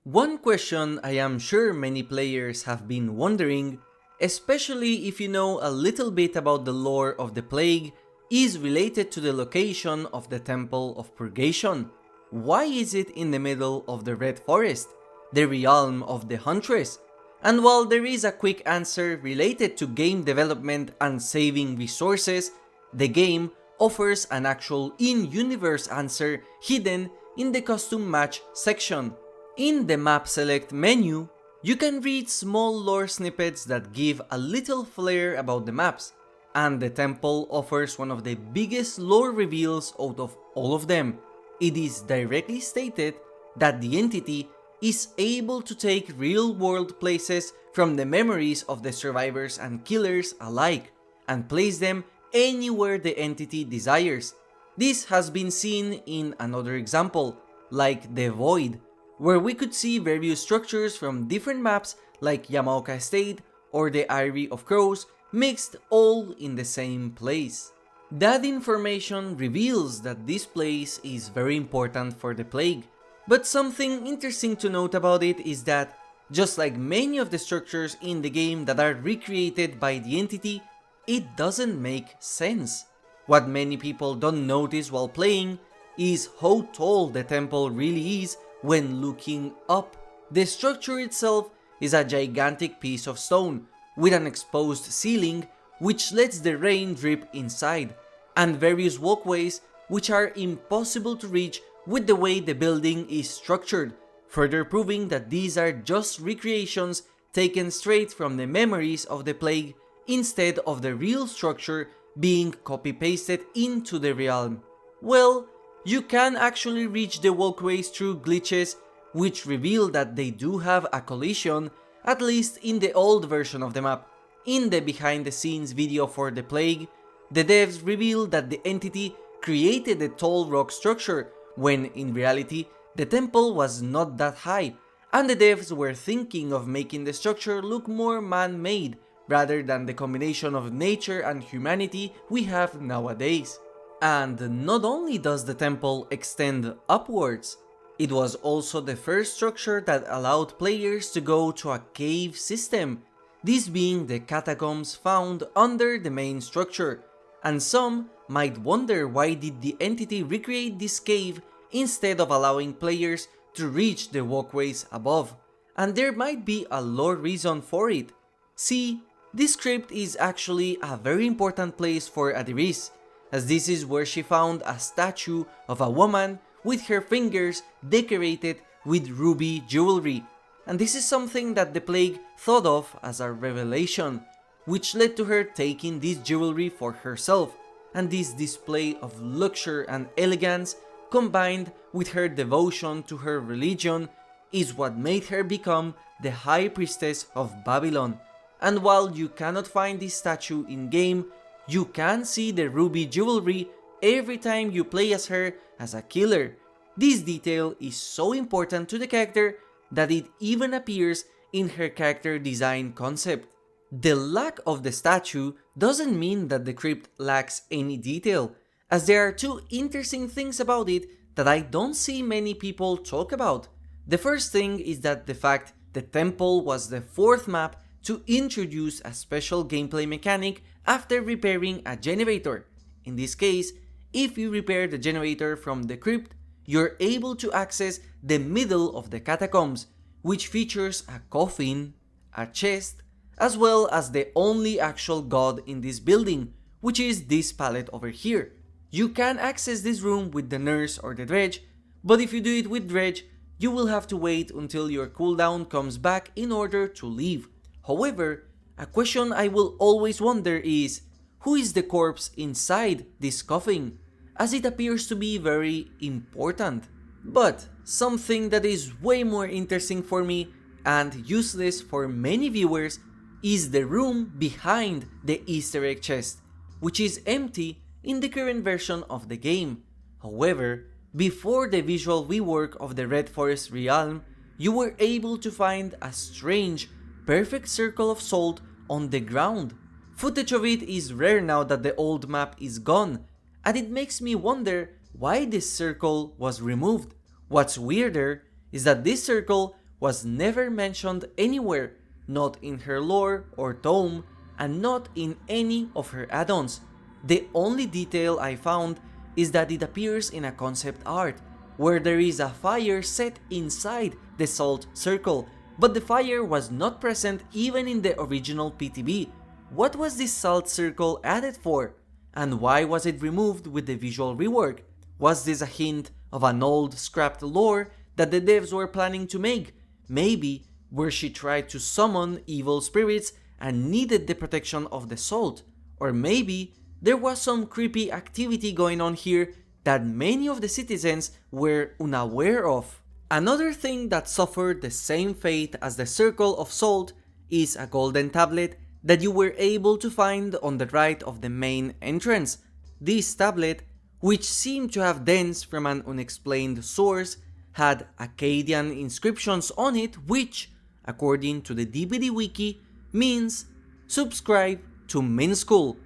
One question I am sure many players have been wondering, especially if you know a little bit about the lore of the plague, is related to the location of the Temple of Purgation. Why is it in the middle of the Red Forest, the realm of the Huntress? And while there is a quick answer related to game development and saving resources, the game offers an actual in-universe answer hidden in the custom match section. In the map select menu, you can read small lore snippets that give a little flair about the maps, and the temple offers one of the biggest lore reveals out of all of them. It is directly stated that the entity is able to take real-world places from the memories of the survivors and killers alike, and place them anywhere the entity desires. This has been seen in another example, like the Void, where we could see various structures from different maps like Yamaoka Estate or the Eyrie of Crows mixed all in the same place. That information reveals that this place is very important for the plague, but something interesting to note about it is that, just like many of the structures in the game that are recreated by the entity, it doesn't make sense. What many people don't notice while playing is how tall the temple really is when looking up. The structure itself is a gigantic piece of stone with an exposed ceiling which lets the rain drip inside, and various walkways which are impossible to reach with the way the building is structured, further proving that these are just recreations taken straight from the memories of the plague instead of the real structure being copy-pasted into the realm. Well, you can actually reach the walkways through glitches which reveal that they do have a collision, at least in the old version of the map. In the behind the scenes video for the plague, the devs reveal that the entity created the tall rock structure when in reality the temple was not that high, and the devs were thinking of making the structure look more man-made rather than the combination of nature and humanity we have nowadays. And not only does the temple extend upwards, it was also the first structure that allowed players to go to a cave system, this being the catacombs found under the main structure. And some might wonder, why did the entity recreate this cave instead of allowing players to reach the walkways above? And there might be a lore reason for it. See, this crypt is actually a very important place for Adiris, as this is where she found a statue of a woman with her fingers decorated with ruby jewelry, and this is something that the plague thought of as a revelation, which led to her taking this jewelry for herself, and this display of luxury and elegance combined with her devotion to her religion is what made her become the High Priestess of Babylon. And while you cannot find this statue in game, you can see the ruby jewelry every time you play as her as a killer. This detail is so important to the character that it even appears in her character design concept. The lack of the statue doesn't mean that the crypt lacks any detail, as there are two interesting things about it that I don't see many people talk about. The first thing is that the fact the temple was the fourth map to introduce a special gameplay mechanic after repairing a generator. In this case, if you repair the generator from the crypt, you're able to access the middle of the catacombs, which features a coffin, a chest, as well as the only actual god in this building, which is this pallet over here. You can access this room with the nurse or the dredge, but if you do it with dredge, you will have to wait until your cooldown comes back in order to leave. However, a question I will always wonder is, who is the corpse inside this coffin, as it appears to be very important. But something that is way more interesting for me and useless for many viewers is the room behind the Easter egg chest, which is empty in the current version of the game. However, before the visual rework of the Red Forest realm, you were able to find a strange, perfect circle of salt on the ground. Footage of it is rare now that the old map is gone, and it makes me wonder why this circle was removed. What's weirder is that this circle was never mentioned anywhere, not in her lore or tome, and not in any of her add-ons. The only detail I found is that it appears in a concept art, where there is a fire set inside the salt circle, but the fire was not present even in the original PTB. What was this salt circle added for? And why was it removed with the visual rework? Was this a hint of an old scrapped lore that the devs were planning to make? Maybe where she tried to summon evil spirits and needed the protection of the salt? Or maybe there was some creepy activity going on here that many of the citizens were unaware of. Another thing that suffered the same fate as the Circle of Salt is a golden tablet that you were able to find on the right of the main entrance. This tablet, which seemed to have dents from an unexplained source, had Akkadian inscriptions on it which, according to the DbD wiki, means subscribe to MintSkull,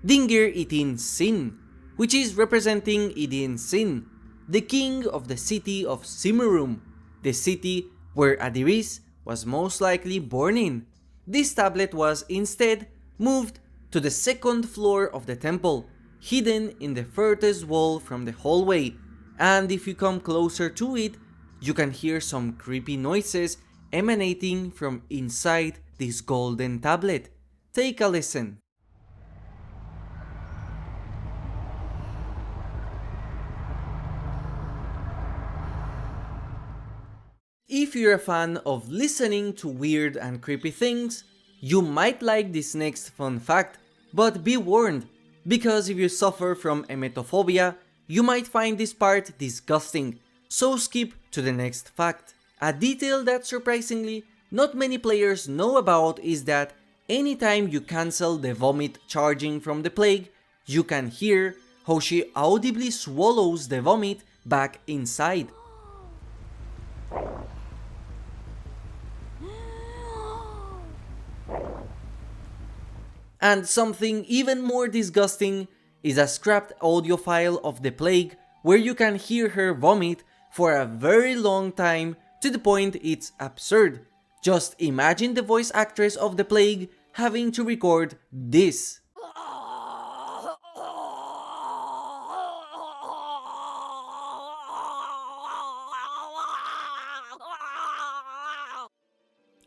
Dingir Itin Sin, which is representing Idin Sin, the king of the city of Simurum, the city where Adiris was most likely born in. This tablet was instead moved to the second floor of the temple, hidden in the furthest wall from the hallway, and if you come closer to it, you can hear some creepy noises emanating from inside this golden tablet. Take a listen. If you're a fan of listening to weird and creepy things, you might like this next fun fact, but be warned, because if you suffer from emetophobia, you might find this part disgusting, so skip to the next fact. A detail that surprisingly not many players know about is that anytime you cancel the vomit charging from the plague, you can hear how she audibly swallows the vomit back inside. And something even more disgusting is a scrapped audio file of the plague where you can hear her vomit for a very long time to the point it's absurd. Just imagine the voice actress of the plague having to record this.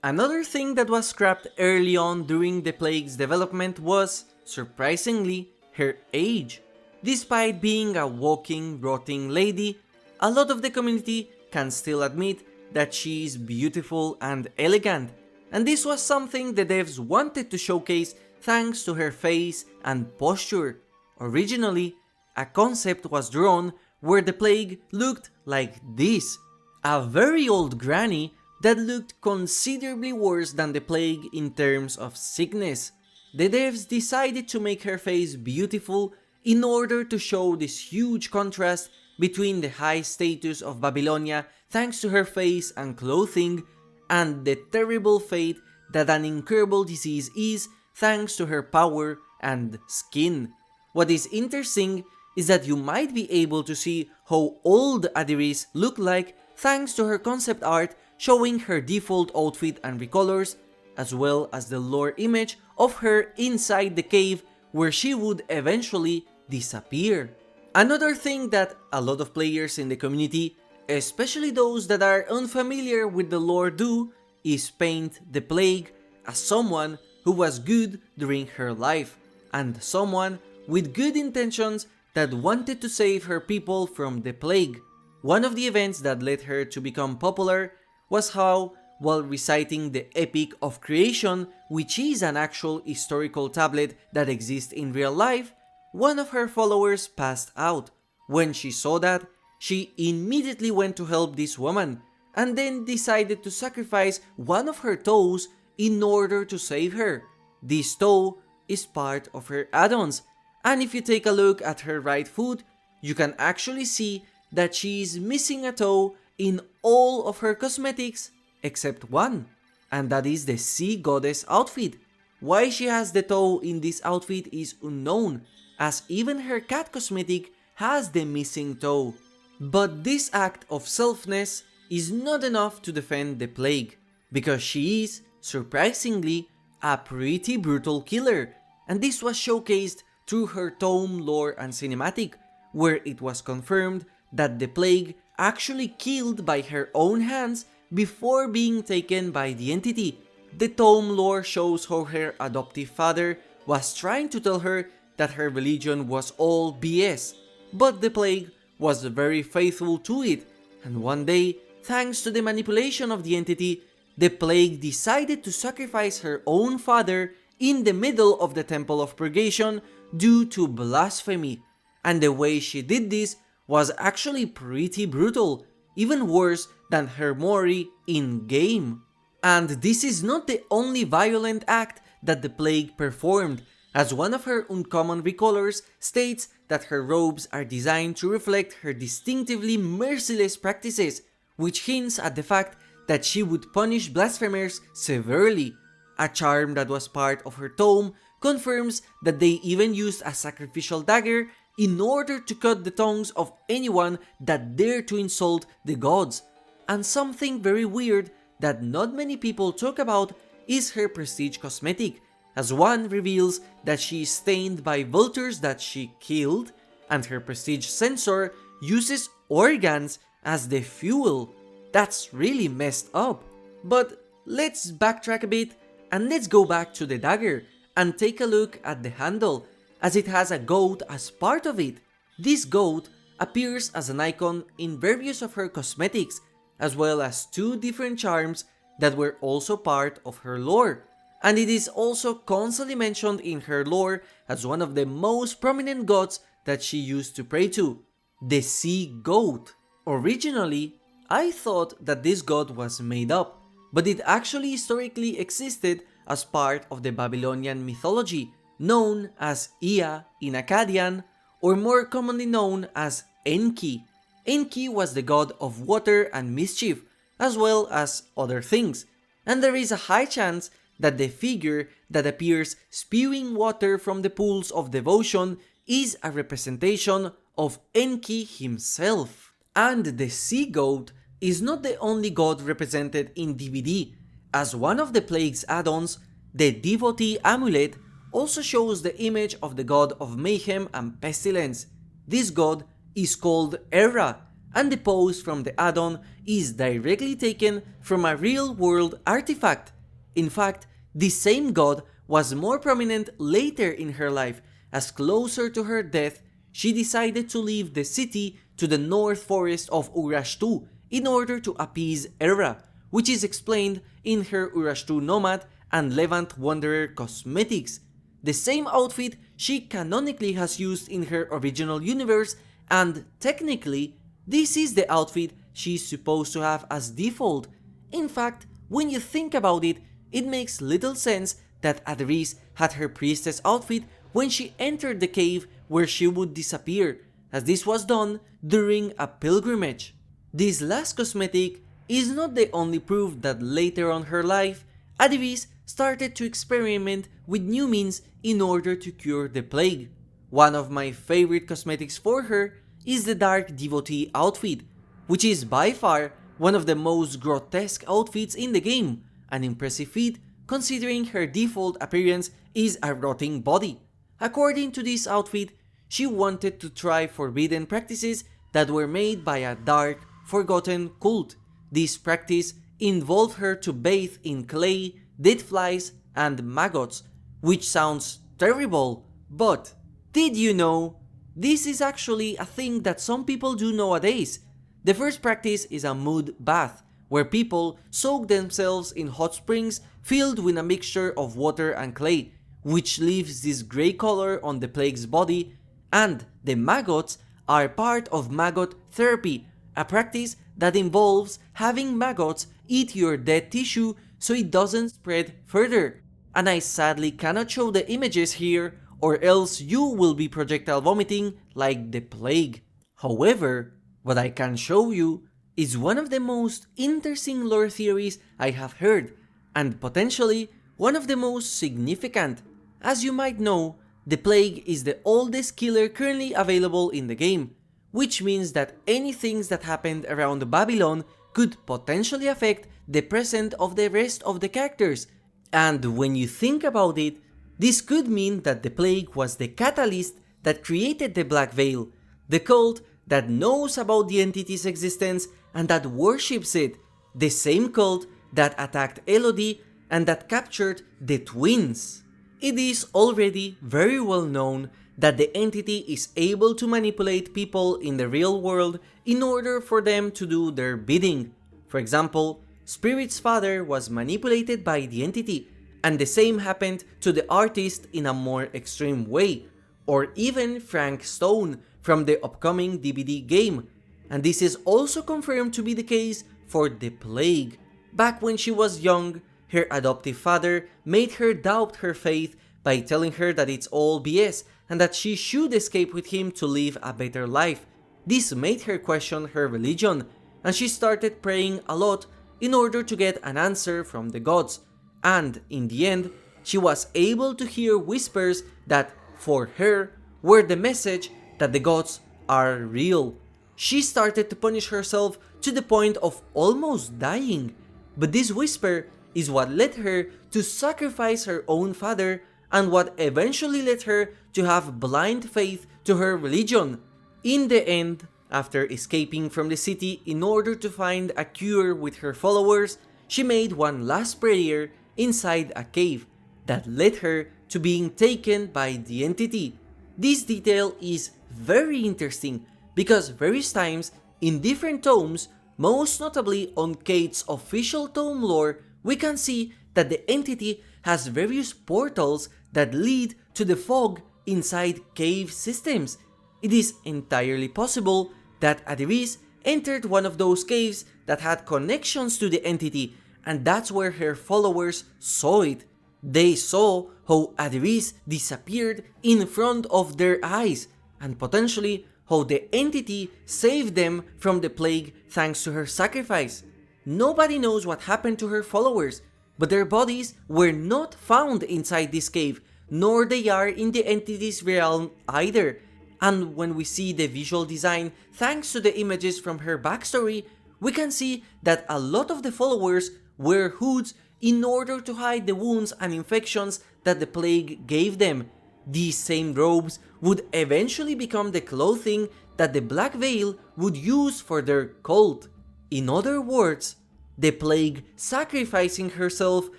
Another thing that was scrapped early on during the plague's development was, surprisingly, her age. Despite being a walking, rotting lady, a lot of the community can still admit that she is beautiful and elegant, and this was something the devs wanted to showcase thanks to her face and posture. Originally, a concept was drawn where the plague looked like this, a very old granny that looked considerably worse than the plague in terms of sickness. The devs decided to make her face beautiful in order to show this huge contrast between the high status of Babylonia thanks to her face and clothing, and the terrible fate that an incurable disease is thanks to her power and skin. What is interesting is that you might be able to see how old Adiris looked like thanks to her concept art showing her default outfit and recolors, as well as the lore image of her inside the cave where she would eventually disappear. Another thing that a lot of players in the community, especially those that are unfamiliar with the lore, do is paint the plague as someone who was good during her life, and someone with good intentions that wanted to save her people from the plague. One of the events that led her to become popular was how, while reciting the Epic of Creation, which is an actual historical tablet that exists in real life, one of her followers passed out. When she saw that, she immediately went to help this woman, and then decided to sacrifice one of her toes in order to save her. This toe is part of her add-ons, and if you take a look at her right foot, you can actually see that she is missing a toe in all of her cosmetics except one, and that is the sea goddess outfit. Why she has the toe in this outfit is unknown, as even her cat cosmetic has the missing toe. But this act of selfness is not enough to defend the plague, because she is, surprisingly, a pretty brutal killer, and this was showcased through her tome, lore and cinematic, where it was confirmed that the plague actually killed by her own hands before being taken by the entity. The tome lore shows how her adoptive father was trying to tell her that her religion was all BS, but the plague was very faithful to it, and one day, thanks to the manipulation of the entity, the plague decided to sacrifice her own father in the middle of the Temple of Purgation due to blasphemy, and the way she did this was actually pretty brutal, even worse than her Mori in-game. And this is not the only violent act that the plague performed, as one of her uncommon recolors states that her robes are designed to reflect her distinctively merciless practices, which hints at the fact that she would punish blasphemers severely. A charm that was part of her tome confirms that they even used a sacrificial dagger in order to cut the tongues of anyone that dared to insult the gods. And something very weird that not many people talk about is her prestige cosmetic, as one reveals that she is stained by vultures that she killed, and her prestige sensor uses organs as the fuel. That's really messed up. But let's backtrack a bit and let's go back to the dagger and take a look at the handle, as it has a goat as part of it. This goat appears as an icon in various of her cosmetics, as well as two different charms that were also part of her lore, and it is also constantly mentioned in her lore as one of the most prominent gods that she used to pray to, the sea goat. Originally, I thought that this god was made up, but it actually historically existed as part of the Babylonian mythology, known as Ea in Akkadian, or more commonly known as Enki. Enki was the god of water and mischief, as well as other things, and there is a high chance that the figure that appears spewing water from the pools of devotion is a representation of Enki himself. And the sea goat is not the only god represented in DbD, as one of the plague's add-ons, the devotee amulet, also shows the image of the god of mayhem and pestilence. This god is called Era, and the pose from the add-on is directly taken from a real-world artifact. In fact, this same god was more prominent later in her life, as closer to her death, she decided to leave the city to the north forest of Urashtu in order to appease Era, which is explained in her Urashtu Nomad and Levant Wanderer cosmetics, the same outfit she canonically has used in her original universe, and technically, this is the outfit she's supposed to have as default. In fact, when you think about it, it makes little sense that Adiris had her priestess outfit when she entered the cave where she would disappear, as this was done during a pilgrimage. This last cosmetic is not the only proof that later on her life, Adiris started to experiment with new means in order to cure the plague. One of my favorite cosmetics for her is the dark devotee outfit, which is by far one of the most grotesque outfits in the game, an impressive feat considering her default appearance is a rotting body. According to this outfit, she wanted to try forbidden practices that were made by a dark, forgotten cult. This practice involved her to bathe in clay, dead flies, and maggots, which sounds terrible, but did you know? This is actually a thing that some people do nowadays. The first practice is a mud bath, where people soak themselves in hot springs filled with a mixture of water and clay, which leaves this grey color on the plague's body, and the maggots are part of maggot therapy, a practice that involves having maggots eat your dead tissue so it doesn't spread further. And I sadly cannot show the images here, or else you will be projectile vomiting like the plague. However, what I can show you is one of the most interesting lore theories I have heard, and potentially one of the most significant. As you might know, the plague is the oldest killer currently available in the game, which means that any things that happened around Babylon could potentially affect the present of the rest of the characters. And when you think about it, this could mean that the plague was the catalyst that created the Black Veil, the cult that knows about the entity's existence and that worships it, the same cult that attacked Elodie and that captured the twins. It is already very well known that the entity is able to manipulate people in the real world in order for them to do their bidding. For example, Spirit's father was manipulated by the entity, and the same happened to the artist in a more extreme way, or even Frank Stone from the upcoming DbD game. And this is also confirmed to be the case for the Plague. Back when she was young, her adoptive father made her doubt her faith by telling her that it's all BS and that she should escape with him to live a better life. This made her question her religion, and she started praying a lot in order to get an answer from the gods. And in the end, she was able to hear whispers that, for her, were the message that the gods are real. She started to punish herself to the point of almost dying, but this whisper is what led her to sacrifice her own father and what eventually led her to have blind faith to her religion. In the end, after escaping from the city in order to find a cure with her followers, she made one last prayer inside a cave that led her to being taken by the entity. This detail is very interesting because various times in different tomes, most notably on Kate's official tome lore, we can see that the entity has various portals that lead to the fog inside cave systems. It is entirely possible that Adiris entered one of those caves that had connections to the entity, and that's where her followers saw it. They saw how Adiris disappeared in front of their eyes, and potentially how the entity saved them from the plague thanks to her sacrifice. Nobody knows what happened to her followers, but their bodies were not found inside this cave, nor they are in the entity's realm either. And when we see the visual design thanks to the images from her backstory, we can see that a lot of the followers wear hoods in order to hide the wounds and infections that the plague gave them. These same robes would eventually become the clothing that the Black Veil would use for their cult. In other words, the plague sacrificing herself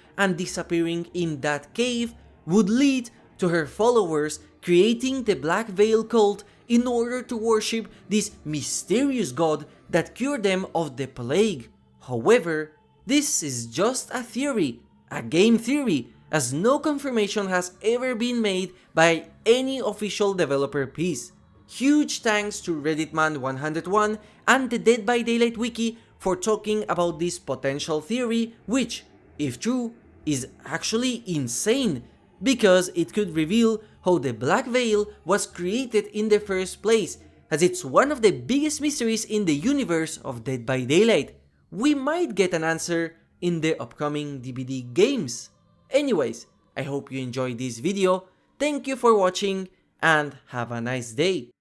and disappearing in that cave would lead to her followers creating the Black Veil cult in order to worship this mysterious god that cured them of the plague. However, this is just a theory, a game theory, as no confirmation has ever been made by any official developer piece. Huge thanks to Redditman101 and the Dead by Daylight wiki for talking about this potential theory, which, if true, is actually insane, because it could reveal how the Black Veil was created in the first place, as it's one of the biggest mysteries in the universe of Dead by Daylight. We might get an answer in the upcoming DbD games. Anyways, I hope you enjoyed this video, thank you for watching, and have a nice day.